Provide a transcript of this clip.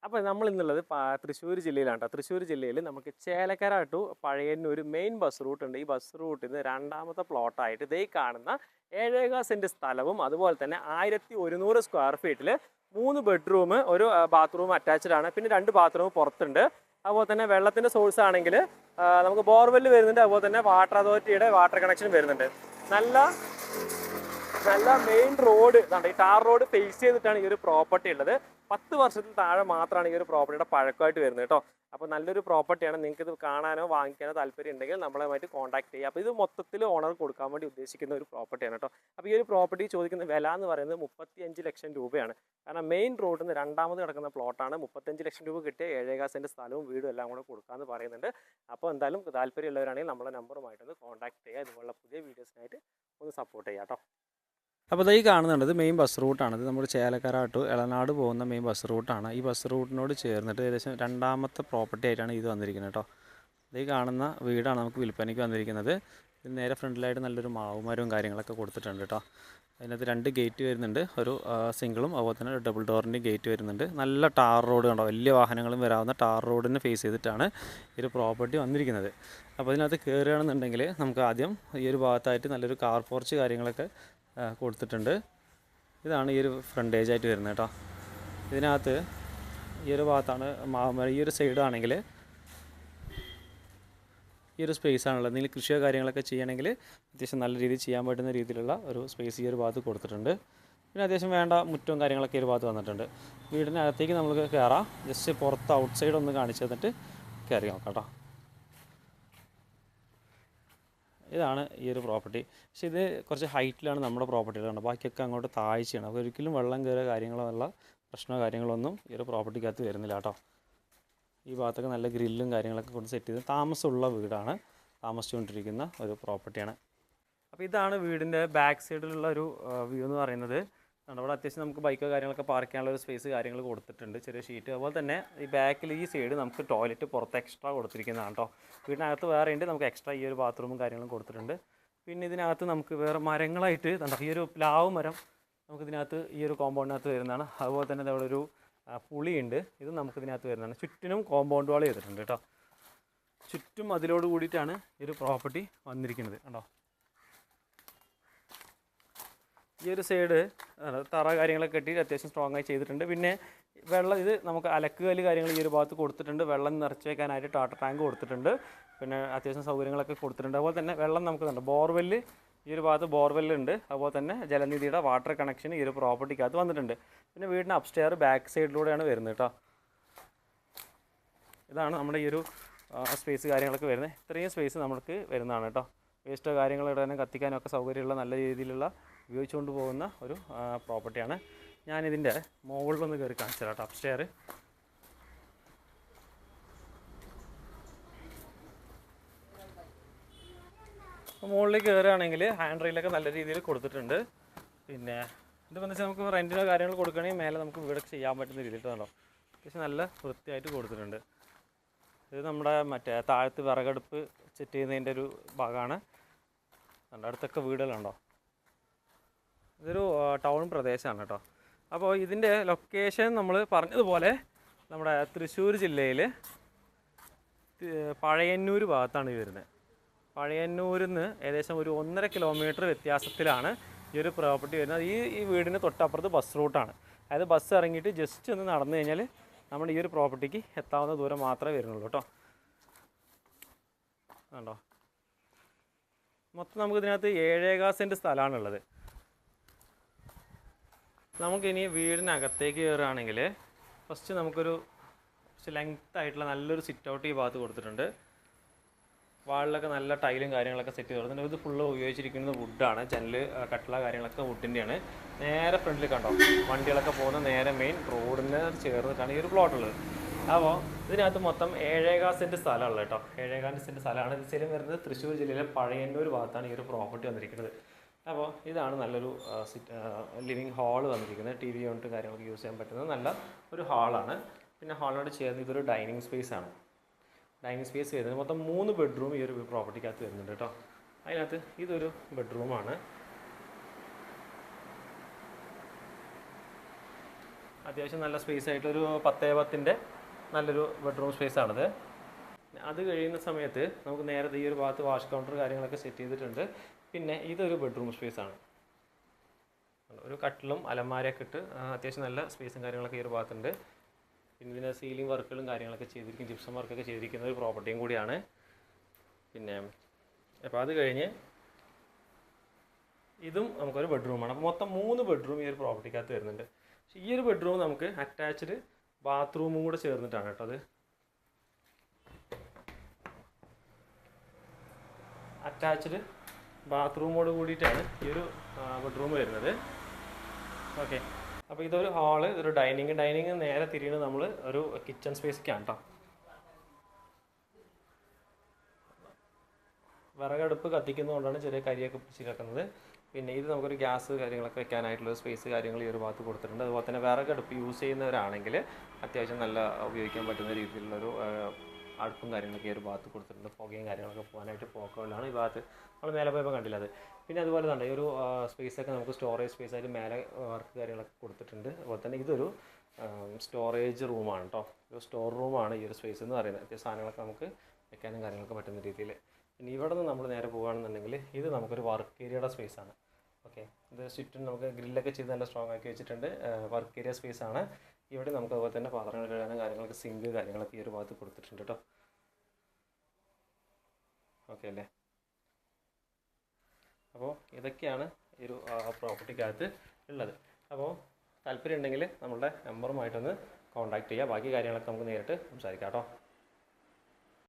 അപ്പോൾ നമ്മൾ ഇന്നുള്ളത് തൃശ്ശൂർ ജില്ലയിലാണ് കേട്ടോ. തൃശ്ശൂർ ജില്ലയിൽ നമുക്ക് Chelakkara to Pazhayannur main bus route ഉണ്ട്. ഈ ബസ് റൂട്ടിൽ നിന്ന് രണ്ടാമത്തെ പ്ലോട്ടായിട്ട് ഇതേ കാണുന്ന 7.5 സെൻറ്റ് സ്ഥലവും അതുപോലെ തന്നെ 1100 സ്ക്വയർ ഫീറ്റിൽ 3 ബെഡ്റൂം, ഒരു ബാത്റൂം അറ്റാച്ച്ഡ് ആണ്. പിന്നെ 2 ബാത്റൂം പുറത്തുണ്ട്. അതുപോലെ തന്നെ വെള്ളത്തിൻ്റെ സോഴ്സ് ആണെങ്കിൽ നമുക്ക് ബോർവെല്ല് വരുന്നുണ്ട്. അതുപോലെ തന്നെ വാട്ടർ അതോറിറ്റിയുടെ വാട്ടർ കണക്ഷൻ വരുന്നുണ്ട്. നല്ല മെയിൻ റോഡ് ഈ ടാർ റോഡ് ഫേസ് ചെയ്തിട്ടാണ് ഈ ഒരു പ്രോപ്പർട്ടി ഉള്ളത്. 10 വർഷത്തിൽ താഴെ മാത്രമാണ് ഈ ഒരു പ്രോപ്പർട്ടിയുടെ പഴക്കമായിട്ട് വരുന്നത് കേട്ടോ. അപ്പോൾ നല്ലൊരു പ്രോപ്പർട്ടിയാണ്. നിങ്ങൾക്ക് ഇത് കാണാനോ വാങ്ങിക്കാനോ താല്പര്യം ഉണ്ടെങ്കിൽ നമ്മളുമായിട്ട് കോൺടാക്ട് ചെയ്യുക. അപ്പോൾ ഇത് മൊത്തത്തിൽ ഓണർ കൊടുക്കാൻ വേണ്ടി ഉദ്ദേശിക്കുന്ന ഒരു പ്രോപ്പർട്ടിയാണ് കേട്ടോ. അപ്പോൾ ഈ ഒരു പ്രോപ്പർട്ടി ചോദിക്കുന്ന വില എന്ന് പറയുന്നത് 35 ലക്ഷം രൂപയാണ്. കാരണം മെയിൻ റോഡിൽ നിന്ന് രണ്ടാമത് കിടക്കുന്ന പ്ലോട്ടാണ്. 35 ലക്ഷം രൂപ കിട്ടിയ 7.5 സെൻറ്റ് സ്ഥലവും വീടും എല്ലാം കൂടെ കൊടുക്കാമെന്ന് പറയുന്നുണ്ട്. അപ്പോൾ എന്തായാലും താല്പര്യമുള്ളവരാണെങ്കിൽ നമ്മളെ നമ്പറുമായിട്ടൊന്ന് കോൺടാക്ട് ചെയ്യുക. ഇതുപോലുള്ള പുതിയ വീഡിയോസിനായിട്ട് ഒന്ന് സപ്പോർട്ട് ചെയ്യുക കേട്ടോ. അപ്പോൾ ഈ കാണുന്നുണ്ട് മെയിൻ ബസ് റൂട്ടാണ്. ഇത് നമ്മുടെ ചേലക്കര ടു എളനാട് പോകുന്ന മെയിൻ ബസ് റൂട്ടാണ്. ഈ ബസ് റൂട്ടിനോട് ചേർന്നിട്ട് ഏകദേശം രണ്ടാമത്തെ പ്രോപ്പർട്ടി ആയിട്ടാണ് ഇത് വന്നിരിക്കുന്നത് കേട്ടോ. ഈ കാണുന്ന വീടാണ് നമുക്ക് വിൽപ്പനയ്ക്ക് വന്നിരിക്കുന്നത്. ഇത് നേരെ ഫ്രണ്ടിലായിട്ട് നല്ലൊരു മാവുമരവും കാര്യങ്ങളൊക്കെ കൊടുത്തിട്ടുണ്ട് കേട്ടോ. അതിനകത്ത് 2 ഗേറ്റ് വരുന്നുണ്ട്. ഒരു സിംഗിളും അതുപോലെ തന്നെ ഡബിൾ ഡോറിൻ്റെ ഗേറ്റ് വരുന്നുണ്ട്. നല്ല ടാർ റോഡ് കണ്ടോ, വലിയ വാഹനങ്ങളും വരാവുന്ന ടാർ റോഡിനെ ഫേസ് ചെയ്തിട്ടാണ് ഈ ഒരു പ്രോപ്പർട്ടി വന്നിരിക്കുന്നത്. അപ്പോൾ ഇതിനകത്ത് കയറുകയാണെന്നുണ്ടെങ്കിൽ നമുക്ക് ആദ്യം ഈ ഒരു ഭാഗത്തായിട്ട് നല്ലൊരു കാർ പോർച്ച് കാര്യങ്ങളൊക്കെ കൊടുത്തിട്ടുണ്ട്. ഇതാണ് ഈ ഒരു ഫ്രണ്ടേജ് ആയിട്ട് വരുന്നത് കേട്ടോ. ഇതിനകത്ത് ഈ ഒരു ഭാഗത്താണ് ഈ ഒരു സൈഡാണെങ്കിൽ ഈ ഒരു സ്പേസ് ആണുള്ളത്. എന്തെങ്കിലും കൃഷിയോ കാര്യങ്ങളൊക്കെ ചെയ്യണമെങ്കിൽ അത്യാവശ്യം നല്ല രീതിയിൽ ചെയ്യാൻ പറ്റുന്ന രീതിയിലുള്ള ഒരു സ്പേസ് ഈ ഒരു ഭാഗത്ത് കൊടുത്തിട്ടുണ്ട്. പിന്നെ അത്യാവശ്യം വേണ്ട മുറ്റവും കാര്യങ്ങളൊക്കെ ഈ ഒരു ഭാഗത്ത് വന്നിട്ടുണ്ട്. വീടിനകത്തേക്ക് നമുക്ക് കയറാം. ജസ്റ്റ് പുറത്ത് ഔട്ട് സൈഡ് ഒന്ന് കാണിച്ചു തന്നിട്ട് കയറി നോക്കാം കേട്ടോ. ഇതാണ് ഈ ഒരു പ്രോപ്പർട്ടി. പക്ഷേ ഇത് കുറച്ച് ഹൈറ്റിലാണ് നമ്മുടെ പ്രോപ്പർട്ടികൾ കണ്ടത്. ബാക്കിയൊക്കെ അങ്ങോട്ട് താഴ്ചയാണ്. അപ്പോൾ ഒരിക്കലും വെള്ളം കയറുക കാര്യങ്ങളോ ഉള്ള പ്രശ്നമോ കാര്യങ്ങളൊന്നും ഈ ഒരു പ്രോപ്പർട്ടിക്കകത്ത് വരുന്നില്ല കേട്ടോ. ഈ ഭാഗത്തൊക്കെ നല്ല ഗ്രില്ലും കാര്യങ്ങളൊക്കെ കൊണ്ട് സെറ്റ് ചെയ്ത് താമസമുള്ള വീടാണ്, താമസിച്ചുകൊണ്ടിരിക്കുന്ന ഒരു പ്രോപ്പർട്ടിയാണ്. അപ്പോൾ ഇതാണ് വീടിൻ്റെ ബാക്ക് സൈഡിലുള്ള ഒരു വ്യൂ എന്ന് പറയുന്നത്. അവിടെ അത്യാവശ്യം നമുക്ക് ബൈക്കോ കാര്യങ്ങളൊക്കെ പാർക്ക് ചെയ്യാനുള്ള ഒരു സ്പേസ് കാര്യങ്ങൾ കൊടുത്തിട്ടുണ്ട്, ചെറിയ ഷീറ്റ്. അതുപോലെ തന്നെ ഈ ബാക്കിൽ ഈ സൈഡ് നമുക്ക് ടോയ്ലറ്റ് പുറത്ത് എക്സ്ട്രാ കൊടുത്തിരിക്കുന്നതാണ് കേട്ടോ. വീടിനകത്ത് വേറെ ഉണ്ട്, നമുക്ക് എക്സ്ട്രാ ഈ ഒരു ബാത്റൂമും കാര്യങ്ങളും കൊടുത്തിട്ടുണ്ട്. പിന്നെ ഇതിനകത്ത് നമുക്ക് വേറെ മരങ്ങളായിട്ട് ഈ ഒരു പ്ലാവ് മരം നമുക്കിതിനകത്ത് ഈ ഒരു കോമ്പൗണ്ടിനകത്ത് വരുന്നതാണ്. അതുപോലെ തന്നെ അവിടെ ഒരു പുളിയുണ്ട്, ഇത് നമുക്കിതിനകത്ത് വരുന്നതാണ്. ചുറ്റിനും കോമ്പൗണ്ട് വാൾ ചെയ്തിട്ടുണ്ട് കേട്ടോ. ചുറ്റും അതിലോട് കൂടിയിട്ടാണ് ഈ ഒരു പ്രോപ്പർട്ടി വന്നിരിക്കുന്നത് കേട്ടോ. ഈ ഒരു സൈഡ് തറ കാര്യങ്ങളൊക്കെ കെട്ടി അത്യാവശ്യം സ്ട്രോങ് ആയി ചെയ്തിട്ടുണ്ട്. പിന്നെ വെള്ളം ഇത് നമുക്ക് അലക്കുകല്ല് കാര്യങ്ങൾ ഈ ഒരു ഭാഗത്ത് കൊടുത്തിട്ടുണ്ട്. വെള്ളം നിറച്ച് വയ്ക്കാനായിട്ട് ടാറ്റർ ടാങ്ക് കൊടുത്തിട്ടുണ്ട്. പിന്നെ അത്യാവശ്യം സൗകര്യങ്ങളൊക്കെ കൊടുത്തിട്ടുണ്ട്. അതുപോലെ തന്നെ വെള്ളം നമുക്ക് ബോർവെല്ല് ഈ ഒരു ഭാഗത്ത് ബോർവെല്ലുണ്ട്. അതുപോലെ തന്നെ ജലനിധിയുടെ വാട്ടർ കണക്ഷൻ ഈ ഒരു പ്രോപ്പർട്ടിക്കകത്ത് വന്നിട്ടുണ്ട്. പിന്നെ വീടിന് അപ്സ്റ്റെയർ ബാക്ക് സൈഡിലൂടെയാണ് വരുന്നത് കേട്ടോ. ഇതാണ് നമ്മുടെ ഈ ഒരു സ്പേസ് കാര്യങ്ങളൊക്കെ വരുന്നത്. ഇത്രയും സ്പേസ് നമുക്ക് വരുന്നതാണ് കേട്ടോ. വേസ്റ്റോ കാര്യങ്ങളോ ഇടാനും കത്തിക്കാനും ഒക്കെ സൗകര്യമുള്ള നല്ല രീതിയിലുള്ള ഉപയോഗിച്ചുകൊണ്ട് പോകുന്ന ഒരു പ്രോപ്പർട്ടിയാണ്. ഞാനിതിൻ്റെ മുകളിലൊന്ന് കയറി കാണിച്ചു തരാം കേട്ടോ. അപ്സ്റ്റെയർ മുകളിലേക്ക് കയറുകയാണെങ്കിൽ ഹാൻഡ് റെയിലൊക്കെ നല്ല രീതിയിൽ കൊടുത്തിട്ടുണ്ട്. പിന്നെ ഇതെന്ന് വെച്ചാൽ നമുക്ക് റെൻറ്റിനോ കാര്യങ്ങൾ കൊടുക്കുകയാണെങ്കിൽ മേലെ നമുക്ക് വീടൊക്കെ ചെയ്യാൻ പറ്റുന്ന രീതിയിൽ കേട്ടോ. അത്യാവശ്യം നല്ല വൃത്തിയായിട്ട് കൊടുത്തിട്ടുണ്ട്. ഇത് നമ്മുടെ താഴത്ത് വിറകടുപ്പ് സെറ്റ് ചെയ്യുന്നതിൻ്റെ ഒരു ഭാഗമാണ്. അടുത്തൊക്കെ വീടുകളുണ്ടോ. ഇതൊരു ടൗൺ പ്രദേശമാണ് കേട്ടോ. അപ്പോൾ ഇതിൻ്റെ ലൊക്കേഷൻ നമ്മൾ പറഞ്ഞതുപോലെ നമ്മുടെ തൃശ്ശൂർ ജില്ലയിൽ പഴയന്നൂർ ഭാഗത്താണ് വരുന്നത്. പഴയന്നൂരിൽ നിന്ന് ഏകദേശം ഒരു 1.5 കിലോമീറ്റർ വ്യത്യാസത്തിലാണ് ഈ ഒരു പ്രോപ്പർട്ടി വരുന്നത്. ഈ വീടിന് തൊട്ടപ്പുറത്ത് ബസ് റൂട്ടാണ്. അതായത് ബസ് ഇറങ്ങിയിട്ട് ജസ്റ്റ് ഒന്ന് നടന്നു കഴിഞ്ഞാൽ നമ്മുടെ ഈ ഒരു പ്രോപ്പർട്ടിക്ക് എത്താവുന്ന ദൂരം മാത്രമേ വരുന്നുള്ളൂ കേട്ടോ. കണ്ടോ, മൊത്തം നമുക്കിതിനകത്ത് 7.5 സെൻറ്റ് സ്ഥലമാണുള്ളത്. നമുക്കിനി വീടിനകത്തേക്ക് കയറുകയാണെങ്കിൽ ഫസ്റ്റ് നമുക്കൊരു ലെങ്ത് ആയിട്ടുള്ള നല്ലൊരു സിറ്റ് ഔട്ട് ഈ ഭാഗത്ത് കൊടുത്തിട്ടുണ്ട്. വാളിലൊക്കെ നല്ല ടൈലും കാര്യങ്ങളൊക്കെ സെറ്റ് ചെയ്ത് കൊടുത്തിട്ടുണ്ട്. ഇത് ഫുള്ള് ഉപയോഗിച്ചിരിക്കുന്നത് വുഡാണ്. ജനല് കട്ടില കാര്യങ്ങളൊക്കെ വുഡിൻ്റെയാണ്. നേരെ ഫ്രണ്ടിൽ കണ്ടോ വണ്ടികളൊക്കെ പോകുന്ന നേരെ മെയിൻ റോഡിന് ചേർന്നിട്ടാണ് ഈ ഒരു പ്ലോട്ടുള്ളത്. അപ്പോൾ ഇതിനകത്ത് മൊത്തം 7.5 സെൻറ്റ് സ്ഥലമുള്ളത് കേട്ടോ. 7.5 സെൻറ്റ് സ്ഥലമാണ്. ഇത് സ്ഥലം വരുന്നത് തൃശ്ശൂർ ജില്ലയിലെ പഴയന്നൂർ ഭാഗത്താണ് ഈ ഒരു പ്രോപ്പർട്ടി വന്നിരിക്കുന്നത്. അപ്പോൾ ഇതാണ് നല്ലൊരു ലിവിങ് ഹാൾ വന്നിരിക്കുന്നത്. ടി വി യൂണിറ്റ് കാര്യങ്ങളൊക്കെ യൂസ് ചെയ്യാൻ പറ്റുന്നത് നല്ല ഒരു ഹാളാണ്. പിന്നെ ഹാളിനോട് ചേർന്ന് ഇതൊരു ഡൈനിങ് സ്പേസ് ആണ്. ഡൈനിങ് സ്പേസ് വരുന്നത് മൊത്തം 3 ബെഡ്റൂം ഈ ഒരു പ്രോപ്പർട്ടിക്കകത്ത് വരുന്നുണ്ട് കേട്ടോ. അതിനകത്ത് ഇതൊരു ബെഡ്റൂമാണ്. അത്യാവശ്യം നല്ല സ്പേസ് ആയിട്ടൊരു 10x10 നല്ലൊരു ബെഡ്റൂം സ്പേസ് ആണിത്. അത് കഴിയുന്ന സമയത്ത് നമുക്ക് നേരത്തെ ഈ ഒരു ഭാഗത്ത് വാഷ് കൗണ്ടർ കാര്യങ്ങളൊക്കെ സെറ്റ് ചെയ്തിട്ടുണ്ട്. പിന്നെ ഇതൊരു ബെഡ്റൂം സ്പേസ് ആണ്. ഒരു കട്ടിലും അലമാരയൊക്കെ ഇട്ട് അത്യാവശ്യം നല്ല സ്പേസും കാര്യങ്ങളൊക്കെ ഈ ഒരു ഭാഗത്തുണ്ട്. പിന്നെ ഇതിന് സീലിംഗ് വർക്കുകളും കാര്യങ്ങളൊക്കെ ചെയ്തിരിക്കും, ജിപ്സം വർക്കൊക്കെ ചെയ്തിരിക്കുന്ന ഒരു പ്രോപ്പർട്ടിയും കൂടിയാണ്. പിന്നെ അപ്പോൾ അത് കഴിഞ്ഞ് ഇതും നമുക്കൊരു ബെഡ്റൂമാണ്. അപ്പോൾ മൊത്തം 3 ബെഡ്റൂം ഈ ഒരു പ്രോപ്പർട്ടിക്കകത്ത് വരുന്നുണ്ട്. പക്ഷേ ഈ ഒരു ബെഡ്റൂം നമുക്ക് അറ്റാച്ച്ഡ് ബാത്റൂമും കൂടെ ചേർന്നിട്ടാണ് കേട്ടോ. അത് അറ്റാച്ച്ഡ് ബാത്റൂമോട് കൂടിയിട്ടാണ് ഈ ഒരു ബെഡ്റൂം വരുന്നത്. ഓക്കെ, അപ്പോൾ ഇതൊരു ഹാള്, ഇതൊരു ഡൈനിങ് നേരെ തിരിയുന്നത് നമ്മൾ ഒരു കിച്ചൺ സ്പേസിലേക്കാണ് കേട്ടോ. വിറകടുപ്പ് കത്തിക്കുന്നതുകൊണ്ടാണ് ചെറിയ കരിയൊക്കെ പിടിച്ച് കിടക്കുന്നത്. പിന്നെ ഇത് നമുക്കൊരു ഗ്യാസ് കാര്യങ്ങളൊക്കെ വെക്കാനായിട്ടുള്ള സ്പേസ് കാര്യങ്ങൾ ഈ ഒരു ഭാഗത്ത് കൊടുത്തിട്ടുണ്ട്. അതുപോലെ തന്നെ വിറകടുപ്പ് യൂസ് ചെയ്യുന്നവരാണെങ്കിൽ അത്യാവശ്യം നല്ല ഉപയോഗിക്കാൻ പറ്റുന്ന രീതിയിലുള്ളൊരു അടുപ്പും കാര്യങ്ങളൊക്കെ ഈ ഒരു ഭാഗത്ത് കൊടുത്തിട്ടുണ്ട്. പുകയും കാര്യങ്ങളൊക്കെ പോകാനായിട്ട് പോക്കോലാണ് ഈ ഭാഗത്ത് നമ്മൾ മേലെ പോയപ്പോൾ കണ്ടില്ല അത്. പിന്നെ അതുപോലെ തന്നെ ഈ ഒരു സ്പേസൊക്കെ നമുക്ക് സ്റ്റോറേജ് സ്പേസ് ആയിട്ട് മേലെ വർക്ക് കാര്യങ്ങളൊക്കെ കൊടുത്തിട്ടുണ്ട്. അതുപോലെ തന്നെ ഇതൊരു സ്റ്റോറേജ് റൂമാണ് കേട്ടോ. ഒരു സ്റ്റോർ റൂമാണ് ഈ ഒരു സ്പേസ് എന്ന് പറയുന്നത്. അത്യാവശ്യം സാധനങ്ങളൊക്കെ നമുക്ക് വെക്കാനും കാര്യങ്ങളൊക്കെ പറ്റുന്ന രീതിയിൽ. പിന്നെ ഇവിടെ നിന്ന് നമ്മൾ നേരെ പോകുകയാണെന്നുണ്ടെങ്കിൽ ഇത് നമുക്കൊരു വർക്ക് ഏരിയയുടെ സ്പേസാണ്. ഓക്കെ, ഇത് ചുറ്റും നമുക്ക് ഗ്രില്ലൊക്കെ ചെയ്ത് നല്ല സ്ട്രോങ് ആക്കി വെച്ചിട്ടുണ്ട്. വർക്ക് ഏരിയ സ്പേസാണ്. ഇവിടെ നമുക്ക് അതുപോലെ തന്നെ പാത്രങ്ങൾ കഴുകാനും കാര്യങ്ങളൊക്കെ സിങ്ക് കാര്യങ്ങളൊക്കെ ഈ ഒരു ഭാഗത്ത് കൊടുത്തിട്ടുണ്ട് കേട്ടോ. ഓക്കെ അല്ലേ? അപ്പോൾ ഇതൊക്കെയാണ് ഈ ഒരു പ്രോപ്പർട്ടിക്കകത്ത് ഉള്ളത്. അപ്പോൾ താല്പര്യം ഉണ്ടെങ്കിൽ നമ്മളുടെ നമ്പറുമായിട്ടൊന്ന് കോൺടാക്ട് ചെയ്യുക. ബാക്കി കാര്യങ്ങളൊക്കെ നമുക്ക് നേരിട്ട് സംസാരിക്കാം കേട്ടോ.